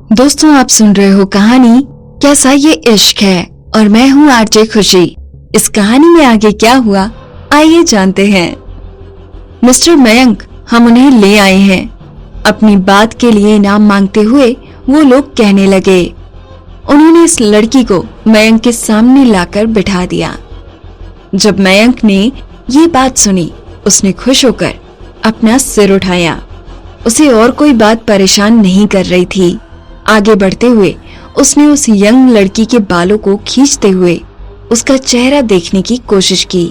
दोस्तों, आप सुन रहे हो कहानी कैसा ये इश्क है और मैं हूँ आरजे खुशी। इस कहानी में आगे क्या हुआ, आइए जानते हैं। मिस्टर मयंक, हम उन्हें ले आए हैं। अपनी बात के लिए इनाम मांगते हुए वो लोग कहने लगे। उन्होंने इस लड़की को मयंक के सामने लाकर बिठा दिया। जब मयंक ने ये बात सुनी, उसने खुश होकर अपना सिर उठाया। उसे और कोई बात परेशान नहीं कर रही थी। आगे बढ़ते हुए उसने उस यंग लड़की के बालों को खींचते हुए उसका चेहरा देखने की कोशिश की।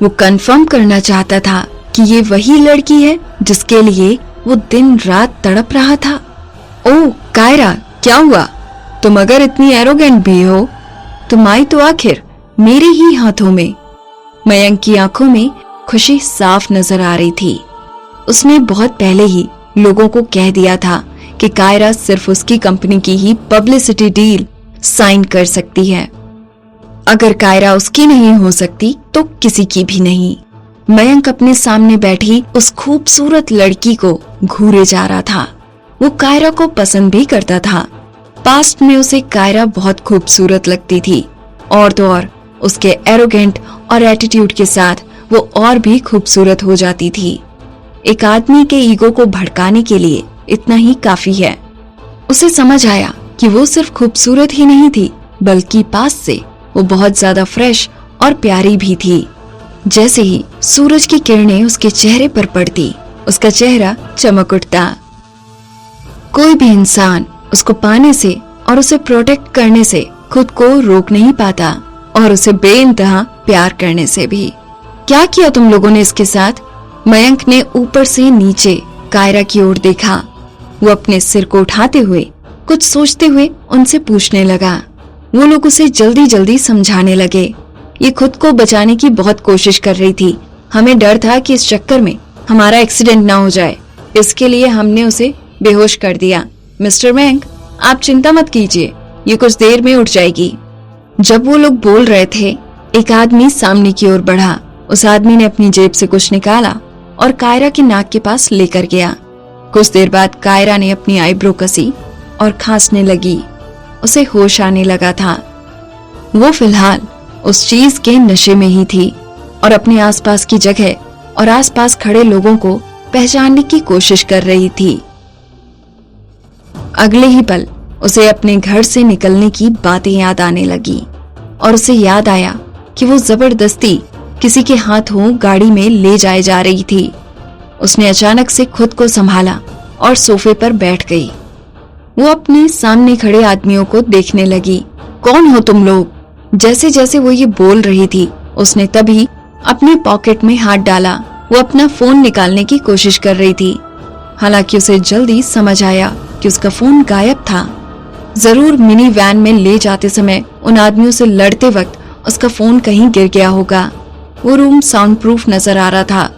वो कंफर्म करना चाहता था कि ये वही लड़की है जिसके लिए वो दिन रात तड़प रहा था। ओह कायरा, क्या हुआ? तुम अगर इतनी एरोगेंट भी हो, तुम आई तो आखिर मेरे ही हाथों में। मयंक की आंखों में खुशी साफ नजर आ रही थी। उसने बहुत पहले ही लोगों को कह दिया था कि कायरा सिर्फ उसकी कंपनी की ही पब्लिसिटी डील साइन कर सकती है। अगर कायरा उसकी नहीं हो सकती तो किसी की भी नहीं। मयंक अपने सामने बैठी उस खूबसूरत लड़की को घूरे जा रहा था। वो कायरा को पसंद भी करता था। पास्ट में उसे कायरा बहुत खूबसूरत लगती थी और तो और उसके एरोगेंट और एटीट्यूड के साथ वो और भी खूबसूरत हो जाती थी। एक आदमी के ईगो को भड़काने के लिए इतना ही काफी है। उसे समझ आया कि वो सिर्फ खूबसूरत ही नहीं थी, बल्कि पास से वो बहुत ज्यादा फ्रेश और प्यारी भी थी। जैसे ही सूरज की किरणें उसके चेहरे पर पड़ती, उसका चेहरा चमक उठता। कोई भी इंसान उसको पाने से और उसे प्रोटेक्ट करने से खुद को रोक नहीं पाता, और उसे बेइंतहा प्यार करने से भी। क्या किया तुम लोगों ने इसके साथ? मयंक ने ऊपर से नीचे कायरा की ओर देखा। वो अपने सिर को उठाते हुए कुछ सोचते हुए उनसे पूछने लगा। वो लोग उसे जल्दी जल्दी समझाने लगे। ये खुद को बचाने की बहुत कोशिश कर रही थी। हमें डर था कि इस चक्कर में हमारा एक्सीडेंट ना हो जाए, इसके लिए हमने उसे बेहोश कर दिया। मिस्टर मयंक, आप चिंता मत कीजिए, ये कुछ देर में उठ जाएगी। जब वो लोग बोल रहे थे, एक आदमी सामने की ओर बढ़ा। उस आदमी ने अपनी जेब से कुछ निकाला और कायरा के नाक के पास लेकर गया। कुछ देर बाद कायरा ने अपनी आईब्रो कसी और खांसने लगी। उसे होश आने लगा था। वो फिलहाल उस चीज के नशे में ही थी और अपने आसपास की जगह और आसपास खड़े लोगों को पहचानने की कोशिश कर रही थी। अगले ही पल उसे अपने घर से निकलने की बातें याद आने लगी और उसे याद आया कि वो जबरदस्ती किसी के हाथों गाड़ी में ले जाए जा रही थी। उसने अचानक से खुद को संभाला और सोफे पर बैठ गई। वो अपने सामने खड़े आदमियों को देखने लगी। कौन हो तुम लोग? जैसे जैसे वो ये बोल रही थी, उसने तभी अपने पॉकेट में हाथ डाला। वो अपना फोन निकालने की कोशिश कर रही थी। हालांकि उसे जल्दी समझ आया कि उसका फोन गायब था। जरूर मिनी वैन में ले जाते समय उन आदमियों से लड़ते वक्त उसका फोन कहीं गिर गया होगा। वो रूम साउंड प्रूफ नजर आ रहा था।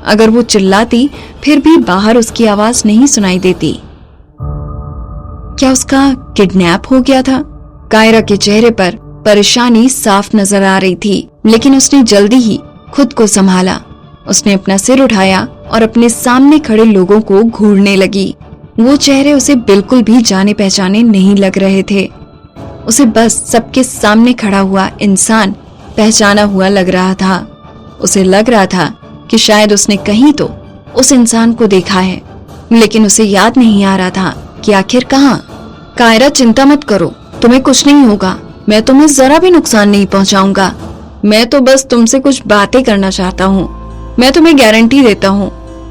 अगर वो चिल्लाती फिर भी बाहर उसकी आवाज नहीं सुनाई देती। क्या उसका किडनैप हो गया था? कायरा के चेहरे पर परेशानी साफ नजर आ रही थी, लेकिन उसने जल्दी ही खुद को संभाला। उसने अपना सिर उठाया और अपने सामने खड़े लोगों को घूरने लगी। वो चेहरे उसे बिल्कुल भी जाने पहचाने नहीं लग रहे थे। उसे बस सबके सामने खड़ा हुआ इंसान पहचाना हुआ लग रहा था। उसे लग रहा था कि शायद उसने कहीं तो उस इंसान को देखा है, लेकिन उसे याद नहीं आ रहा था कि आखिर कहाँ। कायरा, चिंता मत करो, तुम्हें कुछ नहीं होगा। मैं तुम्हें जरा भी नुकसान नहीं पहुंचाऊंगा। मैं तो बस तुमसे कुछ बातें करना चाहता हूँ। मैं तुम्हें गारंटी देता हूँ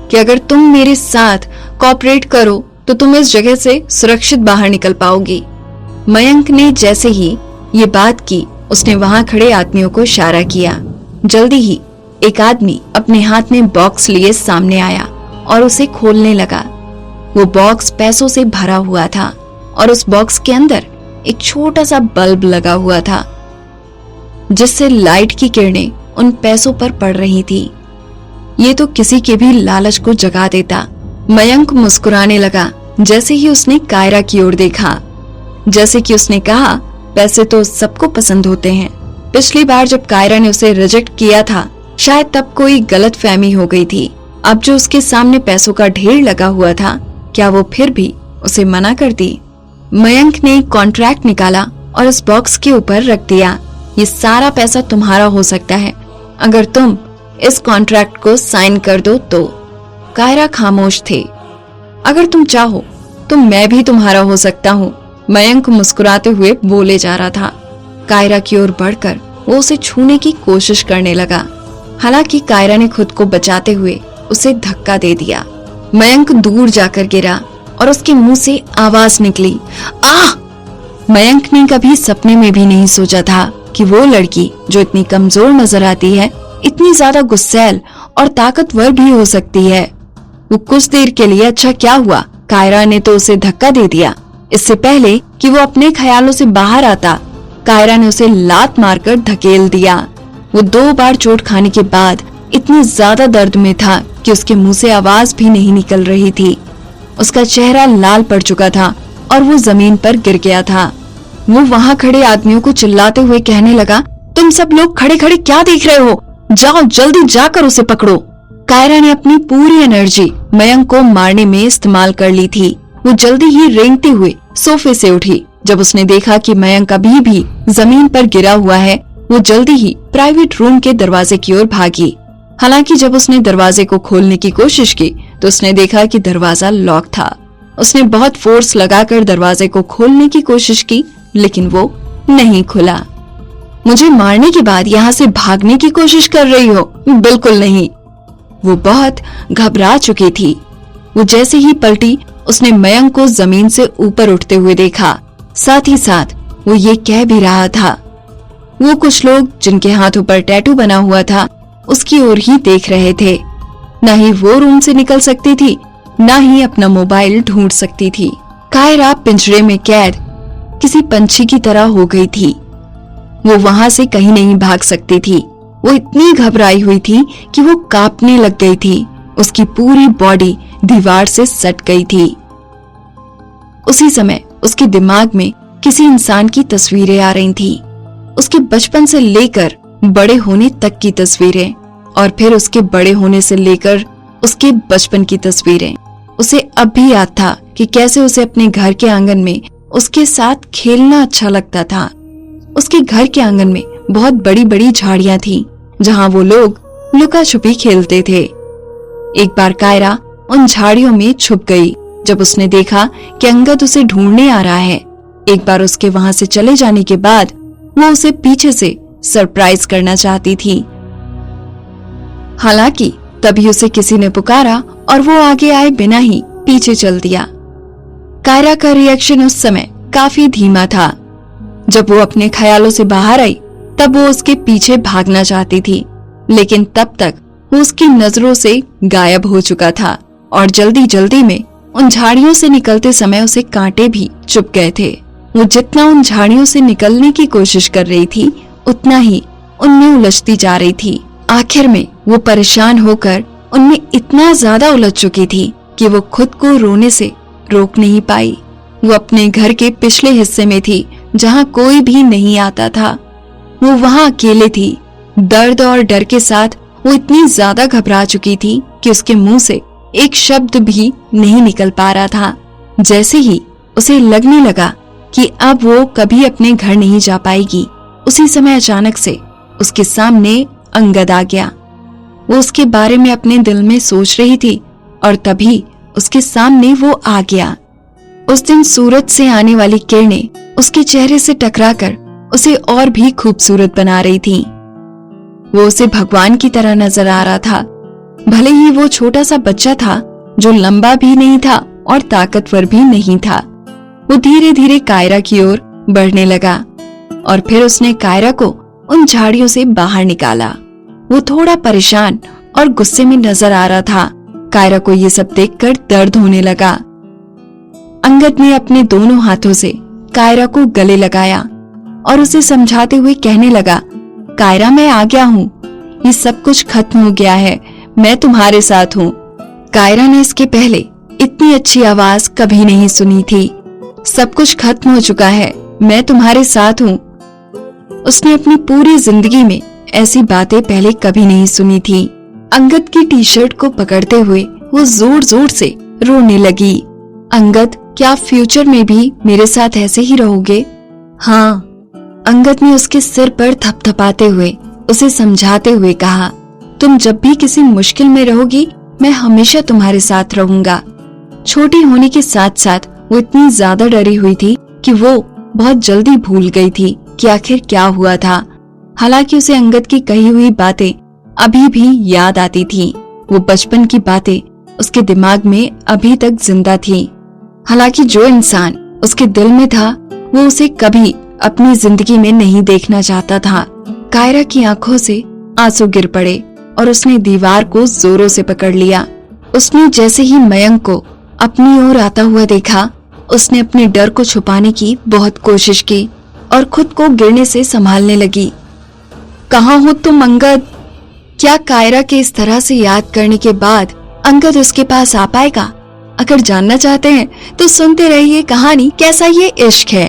कि अगर तुम मेरे साथ कोऑपरेट करो तो तुम इस जगह से सुरक्षित बाहर निकल पाओगी। मयंक ने जैसे ही ये बात की, उसने वहां खड़े आदमियों को इशारा किया। जल्दी ही एक आदमी अपने हाथ में बॉक्स लिए सामने आया और उसे खोलने लगा। वो बॉक्स पैसों से भरा हुआ था और उस बॉक्स के अंदर एक छोटा सा बल्ब लगा हुआ था, जिससे लाइट की किरणें उन पैसों पर पड़ रही थी। ये तो किसी के भी लालच को जगा देता। मयंक मुस्कुराने लगा जैसे ही उसने कायरा की ओर देखा। जैसे कि उसने कहा, पैसे तो सबको पसंद होते हैं। पिछली बार जब कायरा ने उसे रिजेक्ट किया था, शायद तब कोई गलत फहमी हो गई थी। अब जो उसके सामने पैसों का ढेर लगा हुआ था, क्या वो फिर भी उसे मना करती? मयंक ने एक कॉन्ट्रैक्ट निकाला और उस बॉक्स के ऊपर रख दिया। ये सारा पैसा तुम्हारा हो सकता है अगर तुम इस कॉन्ट्रैक्ट को साइन कर दो तो। कायरा खामोश थे। अगर तुम चाहो तो मैं भी तुम्हारा हो सकता हूँ, मयंक मुस्कुराते हुए बोले जा रहा था। कायरा की ओर बढ़कर वो उसे छूने की कोशिश करने लगा। हालांकि कायरा ने खुद को बचाते हुए उसे धक्का दे दिया। मयंक दूर जाकर गिरा और उसके मुंह से आवाज निकली, आह! मयंक ने कभी सपने में भी नहीं सोचा था कि वो लड़की जो इतनी कमजोर नजर आती है इतनी ज्यादा गुस्सैल और ताकतवर भी हो सकती है। वो कुछ देर के लिए अच्छा क्या हुआ कायरा ने तो उसे धक्का दे दिया। इससे पहले कि वो अपने ख्यालों से बाहर आता, कायरा ने उसे लात मारकर धकेल दिया। वो 2 बार चोट खाने के बाद इतनी ज्यादा दर्द में था कि उसके मुंह से आवाज भी नहीं निकल रही थी। उसका चेहरा लाल पड़ चुका था और वो जमीन पर गिर गया था। वो वहाँ खड़े आदमियों को चिल्लाते हुए कहने लगा, तुम सब लोग खड़े खड़े क्या देख रहे हो? जाओ जल्दी जाकर उसे पकड़ो। कायरा ने अपनी पूरी एनर्जी मयंक को मारने में इस्तेमाल कर ली थी। वो जल्दी ही रेंगते हुए सोफे से उठी। जब उसने देखा कि मयंक अभी भी जमीन पर गिरा हुआ है, वो जल्दी ही प्राइवेट रूम के दरवाजे की ओर भागी। हालांकि जब उसने दरवाजे को खोलने की कोशिश की तो उसने देखा कि दरवाजा लॉक था। उसने बहुत फोर्स लगाकर दरवाजे को खोलने की कोशिश की, लेकिन वो नहीं खुला। मुझे मारने के बाद यहाँ से भागने की कोशिश कर रही हो? बिल्कुल नहीं। वो बहुत घबरा चुकी थी। वो जैसे ही पलटी, उसने मयंक को जमीन से ऊपर उठते हुए देखा। साथ ही साथ वो ये कह भी रहा था। वो कुछ लोग जिनके हाथों पर टैटू बना हुआ था उसकी ओर ही देख रहे थे। न ही वो रूम से निकल सकती थी, न ही अपना मोबाइल ढूंढ सकती थी। कायरा पिंजरे में कैद किसी पंछी की तरह हो गई थी। वो वहां से कहीं नहीं भाग सकती थी। वो इतनी घबराई हुई थी कि वो कांपने लग गई थी। उसकी पूरी बॉडी दीवार से सट गई थी। उसी समय उसके दिमाग में किसी इंसान की तस्वीरें आ रही थी। उसके बचपन से लेकर बड़े होने तक की तस्वीरें, और फिर उसके बड़े होने से लेकर उसके बचपन की तस्वीरें। उसे अब भी याद था कि कैसे उसे अपने घर के आंगन में उसके साथ खेलना अच्छा लगता था। उसके घर के आंगन में बहुत बड़ी बड़ी झाड़ियां थीं, जहां वो लोग लुका छुपी खेलते थे। एक बार कायरा उन झाड़ियों में छुप गई जब उसने देखा कि अंगद उसे ढूंढने आ रहा है। एक बार उसके वहां से चले जाने के बाद वो उसे पीछे से सरप्राइज करना चाहती थी। हालांकि तभी उसे किसी ने पुकारा और वो आगे आए बिना ही पीछे चल दिया। कायरा का रिएक्शन उस समय काफी धीमा था। जब वो अपने ख्यालों से बाहर आई तब वो उसके पीछे भागना चाहती थी, लेकिन तब तक वो उसकी नजरों से गायब हो चुका था और जल्दी जल्दी में उन झाड़ियों से निकलते समय उसे कांटे भी चुभ गए थे। वो जितना उन झाड़ियों से निकलने की कोशिश कर रही थी उतना ही उनमें उलझती जा रही थी। आखिर में वो परेशान होकर उनमें इतना ज्यादा उलझ चुकी थी कि वो खुद को रोने से रोक नहीं पाई। वो अपने घर के पिछले हिस्से में थी जहाँ कोई भी नहीं आता था। वो वहाँ अकेले थी। दर्द और डर के साथ वो इतनी ज्यादा घबरा चुकी थी कि उसके मुंह से एक शब्द भी नहीं निकल पा रहा था। जैसे ही उसे लगने लगा कि अब वो कभी अपने घर नहीं जा पाएगी, उसी समय अचानक से उसके सामने अंगद आ गया। वो उसके बारे में अपने दिल में सोच रही थी और तभी उसके सामने वो आ गया। उस दिन सूरज से आने वाली किरणें उसके चेहरे से टकराकर उसे और भी खूबसूरत बना रही थीं। वो उसे भगवान की तरह नजर आ रहा था। भले ही वो छोटा सा बच्चा था जो लंबा भी नहीं था और ताकतवर भी नहीं था। वो धीरे धीरे कायरा की ओर बढ़ने लगा और फिर उसने कायरा को उन झाड़ियों से बाहर निकाला। वो थोड़ा परेशान और गुस्से में नजर आ रहा था। कायरा को ये सब देखकर दर्द होने लगा। अंगद ने अपने दोनों हाथों से कायरा को गले लगाया और उसे समझाते हुए कहने लगा, कायरा मैं आ गया हूँ, ये सब कुछ खत्म हो गया है, मैं तुम्हारे साथ हूँ। कायरा ने इसके पहले इतनी अच्छी आवाज कभी नहीं सुनी थी। सब कुछ खत्म हो चुका है, मैं तुम्हारे साथ हूँ। उसने अपनी पूरी जिंदगी में ऐसी बातें पहले कभी नहीं सुनी थी। अंगद की टी शर्ट को पकड़ते हुए वो जोर जोर से रोने लगी। अंगद क्या आप फ्यूचर में भी मेरे साथ ऐसे ही रहोगे? हाँ, अंगद ने उसके सिर पर थपथपाते हुए उसे समझाते हुए कहा, तुम जब भी किसी मुश्किल में रहोगी मैं हमेशा तुम्हारे साथ रहूंगा। छोटी होने के साथ साथ वो इतनी ज्यादा डरी हुई थी कि वो बहुत जल्दी भूल गई थी कि आखिर क्या हुआ था। हालांकि उसे अंगद की कही हुई बातें अभी भी याद आती थी। वो बचपन की बातें उसके दिमाग में अभी तक जिंदा थी। हालांकि जो इंसान उसके दिल में था वो उसे कभी अपनी जिंदगी में नहीं देखना चाहता था। कायरा की आंखों से आंसू गिर पड़े और उसने दीवार को जोरों से पकड़ लिया। उसने जैसे ही मयंक को अपनी ओर आता हुआ देखा, उसने अपने डर को छुपाने की बहुत कोशिश की और खुद को गिरने से संभालने लगी। कहाँ हो तुम अंगद? क्या कायरा के इस तरह से याद करने के बाद अंगद उसके पास आ पाएगा? अगर जानना चाहते हैं तो सुनते रहिए कहानी कैसा ये इश्क है।